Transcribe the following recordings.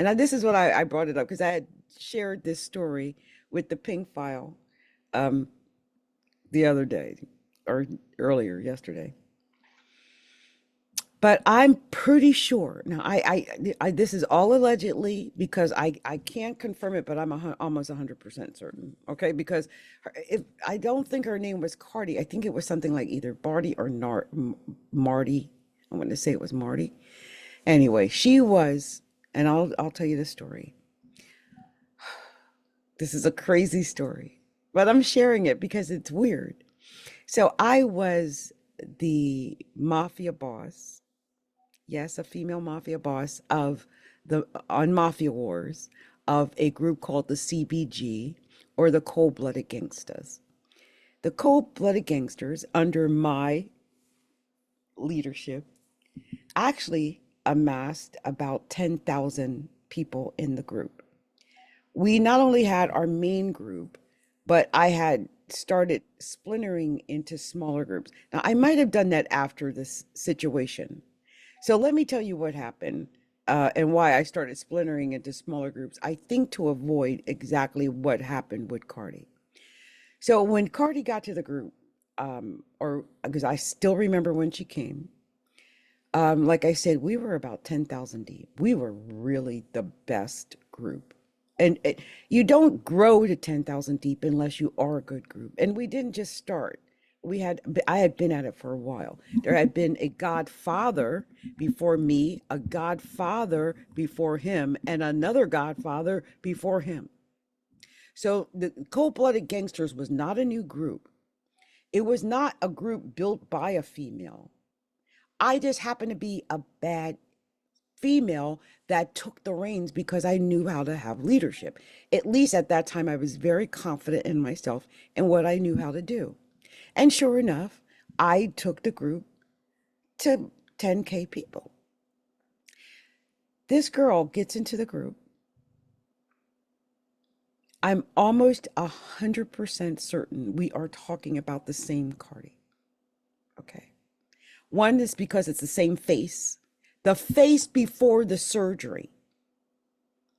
this is what I brought it up because I had shared this story with the pink file um, the other day or earlier yesterday. But I'm pretty sure now. This is all allegedly because I can't confirm it, but I'm almost 100% certain. Okay, because if I don't think her name was Cardi, I think it was something like either Barty or Marty. I want to say it was Marty. Anyway, she was, and I'll tell you the story. This is a crazy story, but I'm sharing it because it's weird. So I was the mafia boss. Yes, a female mafia boss of the on Mafia Wars of a group called the CBG or the Cold-Blooded Gangsters. The Cold-Blooded Gangsters, under my leadership, actually amassed about 10,000 people in the group. We not only had our main group, but I had started splintering into smaller groups. Now, I might have done that after this situation. So let me tell you what happened and why I started splintering into smaller groups. I think to avoid exactly what happened with Cardi. So when Cardi got to the group, or because I still remember when she came, like I said, we were about 10,000 deep. We were really the best group. And you don't grow to 10,000 deep unless you are a good group. And we didn't just start. I had been at it for a while. There had been a godfather before me, a godfather before him, and another godfather before him. So the Cold-Blooded Gangsters was not a new group. It was not a group built by a female. I just happened to be a bad female that took the reins because I knew how to have leadership. At least at that time, I was very confident in myself and what I knew how to do. And sure enough, I took the group to 10K people. This girl gets into the group. I'm almost 100% certain we are talking about the same Cardi. Okay. One is because it's the same face, the face before the surgery.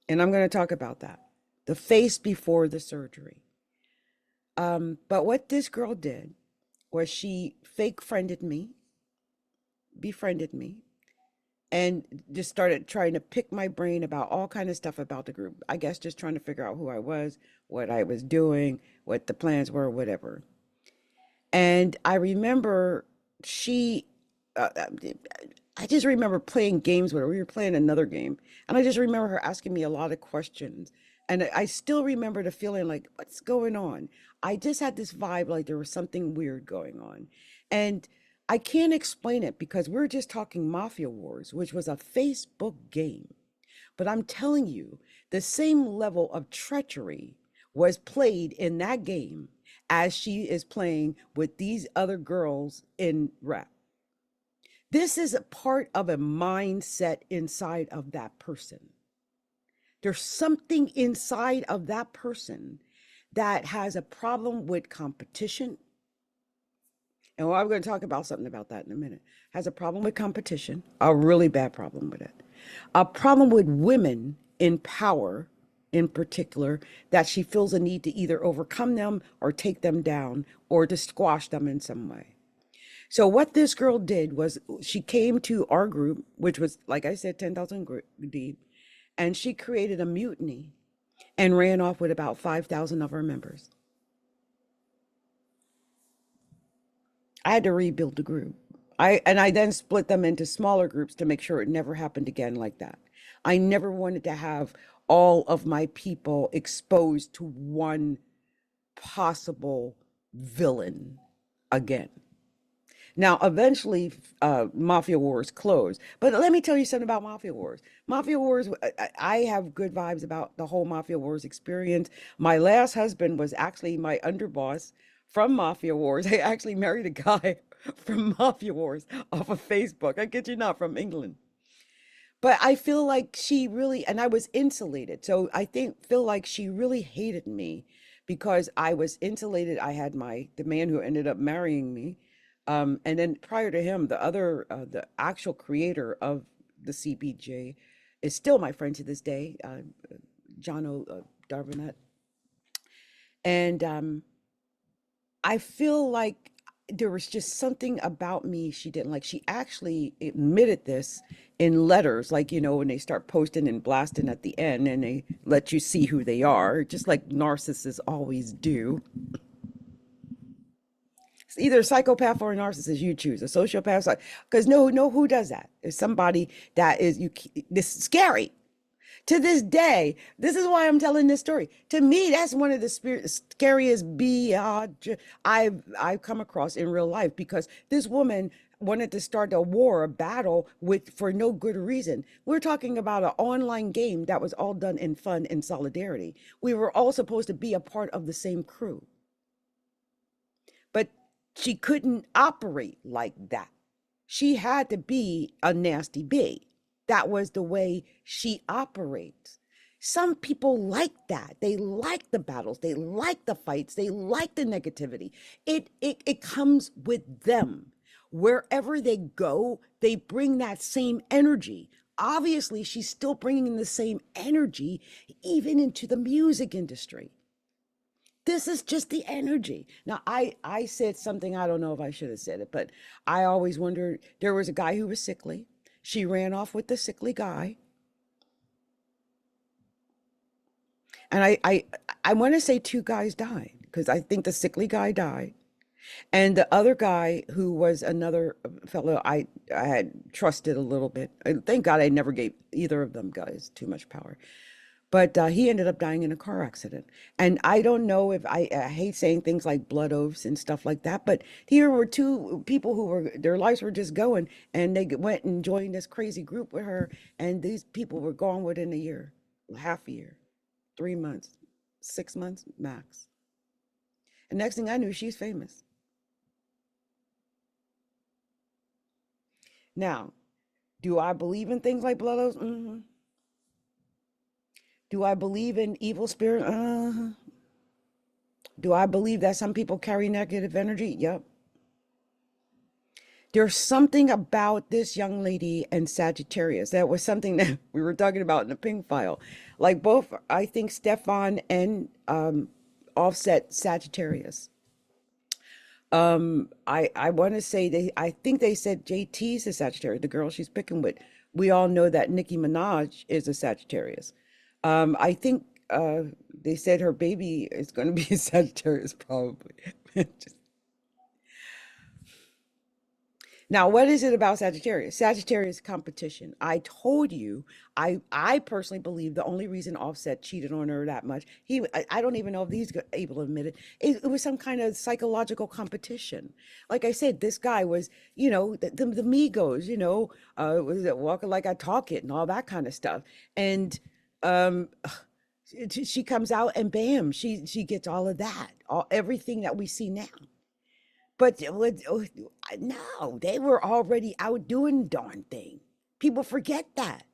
And I'm going to talk about that. The face before the surgery. But what this girl did was she fake friended me, befriended me, and just started trying to pick my brain about all kind of stuff about the group. I guess just trying to figure out who I was, what I was doing, what the plans were, whatever. And I remember she, I just remember playing games with her. We were playing another game, and I just remember her asking me a lot of questions. And I still remember the feeling like, what's going on? I just had this vibe like there was something weird going on. And I can't explain it because we're just talking Mafia Wars, which was a Facebook game. But I'm telling you, the same level of treachery was played in that game as she is playing with these other girls in rap. This is a part of a mindset inside of that person. There's something inside of that person that has a problem with competition. And I'm going to talk about something about that in a minute. Has a problem with competition, a really bad problem with it. A problem with women in power, in particular, that she feels a need to either overcome them or take them down or to squash them in some way. So what this girl did was she came to our group, which was, like I said, 10,000 deep, and she created a mutiny and ran off with about 5,000 of her members. I had to rebuild the group. I then split them into smaller groups to make sure it never happened again like that. I never wanted to have all of my people exposed to one possible villain again. Now, eventually, Mafia Wars closed. But let me tell you something about Mafia Wars. Mafia Wars, I have good vibes about the whole Mafia Wars experience. My last husband was actually my underboss from Mafia Wars. I actually married a guy from Mafia Wars off of Facebook. I kid you not, from England. But I feel like she really, and I was insulated. So I feel like she really hated me because I was insulated. I had the man who ended up marrying me. And then prior to him, the actual creator of the CBJ is still my friend to this day, John O. Darvinet. And I feel like there was just something about me she didn't like. She actually admitted this in letters, like, when they start posting and blasting at the end and they let you see who they are, just like narcissists always do. It's either a psychopath or a narcissist. You choose a sociopath, because no, who does that? It's somebody that is you. This is scary. To this day, this is why I'm telling this story. To me, that's one of the scariest I've come across in real life, because this woman wanted to start a war, a battle with for no good reason. We're talking about an online game that was all done in fun and solidarity. We were all supposed to be a part of the same crew, but she couldn't operate like that. She had to be a nasty bee. That was the way she operates. Some people like that. They like the battles. They like the fights. They like the negativity. It comes with them. Wherever they go, they bring that same energy. Obviously, she's still bringing the same energy even into the music industry. This is just the energy. Now, I said something, I don't know if I should have said it, but I always wondered, there was a guy who was sickly. She ran off with the sickly guy. And I want to say two guys died, because I think the sickly guy died. And the other guy, who was another fellow I had trusted a little bit. Thank God I never gave either of them guys too much power. But he ended up dying in a car accident. And I don't know if I hate saying things like blood oaths and stuff like that, but here were two people who were, their lives were just going, and they went and joined this crazy group with her. And these people were gone within a year, half a year, 3 months, 6 months max. And next thing I knew, she's famous. Now, do I believe in things like blood oaths? Do I believe in evil spirit? Do I believe that some people carry negative energy? Yep. There's something about this young lady and Sagittarius. That was something that we were talking about in the pink file. Like both, I think Stefan and Offset Sagittarius. I want to say I think they said JT's a Sagittarius, the girl she's picking with. We all know that Nicki Minaj is a Sagittarius. I think they said her baby is going to be a Sagittarius, probably. Just Now, what is it about Sagittarius? Sagittarius competition. I told you, I personally believe the only reason Offset cheated on her that much, I don't even know if he's able to admit it. It was some kind of psychological competition. Like I said, this guy was, the Migos, was it walking like I talk it and all that kind of stuff. And um, she comes out and bam, she gets all of that, everything that we see now. But no, they were already out doing the darn thing. People forget that.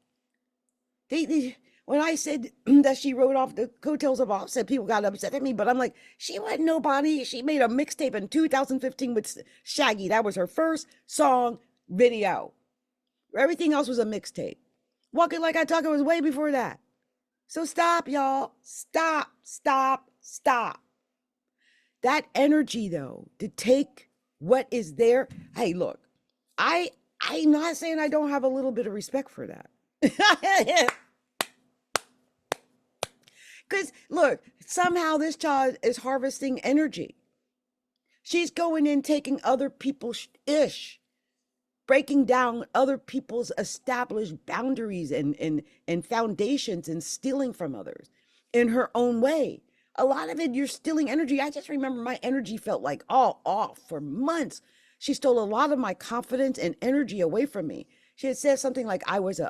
When I said that she wrote off the coattails of Offset, people got upset at me. But I'm like, she wasn't nobody. She made a mixtape in 2015 with Shaggy. That was her first song video. Everything else was a mixtape. Walking Like I Talk It was way before that. So stop, y'all. Stop, stop, stop. That energy, though, to take what is there. Hey, look, I'm not saying I don't have a little bit of respect for that. Because look, somehow this child is harvesting energy. She's going in, taking other people's ish, breaking down other people's established boundaries and foundations, and stealing from others in her own way. A lot of it, you're stealing energy. I just remember my energy felt like all off for months. She stole a lot of my confidence and energy away from me. She had said something like I was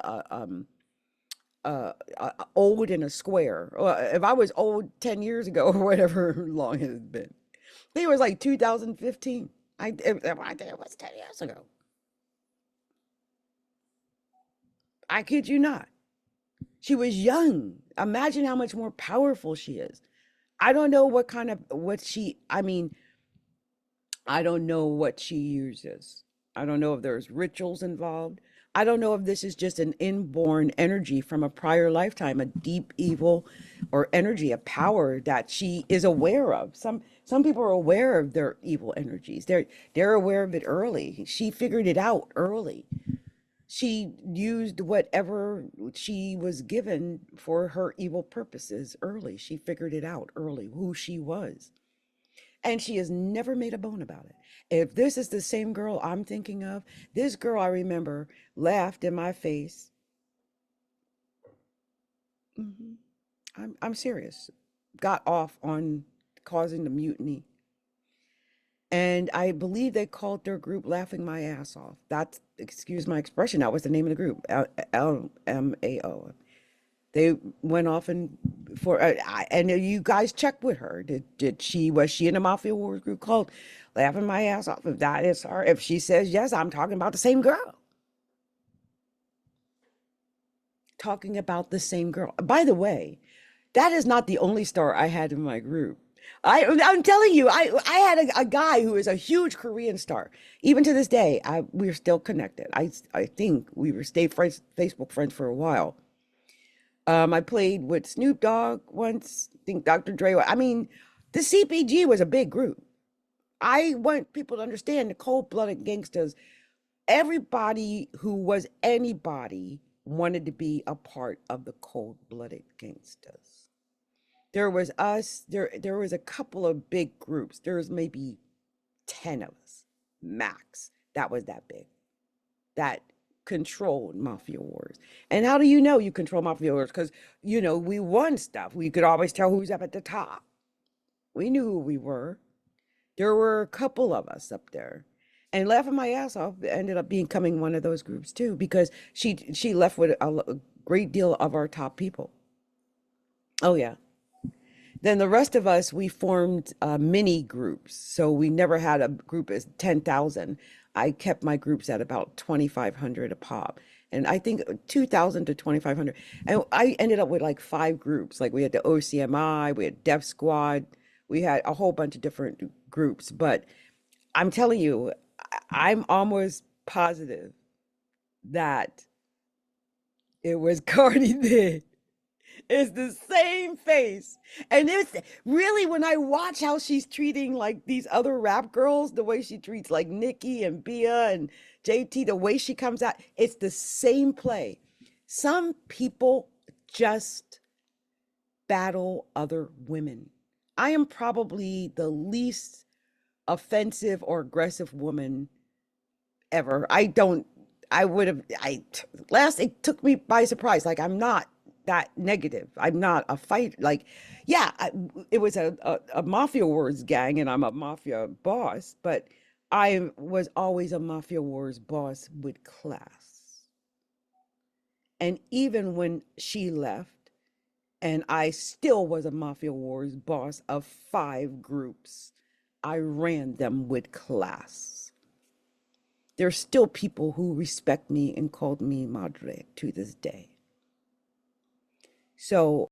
old in a square. Or if I was old 10 years ago or whatever long it has been. I think it was like 2015. I think it was 10 years ago. I kid you not. She was young. Imagine how much more powerful she is. I don't know I don't know what she uses. I don't know if there's rituals involved. I don't know if this is just an inborn energy from a prior lifetime, a deep evil or energy, a power that she is aware of. Some people are aware of their evil energies. They're aware of it early. She figured it out early. She used whatever she was given for her evil purposes early. She figured it out early, who she was. And she has never made a bone about it. If this is the same girl I'm thinking of, this girl I remember laughed in my face. hmm I'm serious. Got off on causing the mutiny. And I believe they called their group Laughing My Ass Off. That's, excuse my expression, that was the name of the group, LMAO. They went off and and you guys check with her. Was she in a Mafia Wars group called Laughing My Ass Off? If that is her, if she says yes, I'm talking about the same girl. Talking about the same girl. By the way, that is not the only star I had in my group. I'm telling you, I had a guy who is a huge Korean star. Even to this day, we're still connected. I think we were stayed friends, Facebook friends for a while. I played with Snoop Dogg once. I think Dr. Dre. I mean, the CPG was a big group. I want people to understand the cold-blooded gangsters. Everybody who was anybody wanted to be a part of the cold-blooded gangsters. There was us. There was a couple of big groups. There was maybe 10 of us, max. That was that big. That controlled Mafia Wars. And how do you know you control Mafia Wars? Because, we won stuff. We could always tell who's up at the top. We knew who we were. There were a couple of us up there. And Laughing My Ass Off ended up becoming one of those groups too, because she left with a great deal of our top people. Oh yeah. Then the rest of us, we formed mini groups. So we never had a group as 10,000. I kept my groups at about 2,500 a pop. And I think 2,000 to 2,500. And I ended up with like 5 groups. Like we had the OCMI, we had Def Squad, we had a whole bunch of different groups. But I'm telling you, I'm almost positive that it was Cardi B. It's the same face. And it's really, when I watch how she's treating like these other rap girls, the way she treats like Nicki and Bia and JT, the way she comes out, it's the same play. Some people just battle other women. I am probably the least offensive or aggressive woman ever. I would have, last, it took me by surprise. Like, I'm not that negative. I'm not a fight. Like, yeah, it was a Mafia Wars gang and I'm a mafia boss, but I was always a Mafia Wars boss with class. And even when she left, and I still was a Mafia Wars boss of 5 groups, I ran them with class. There's still people who respect me and called me madre to this day. So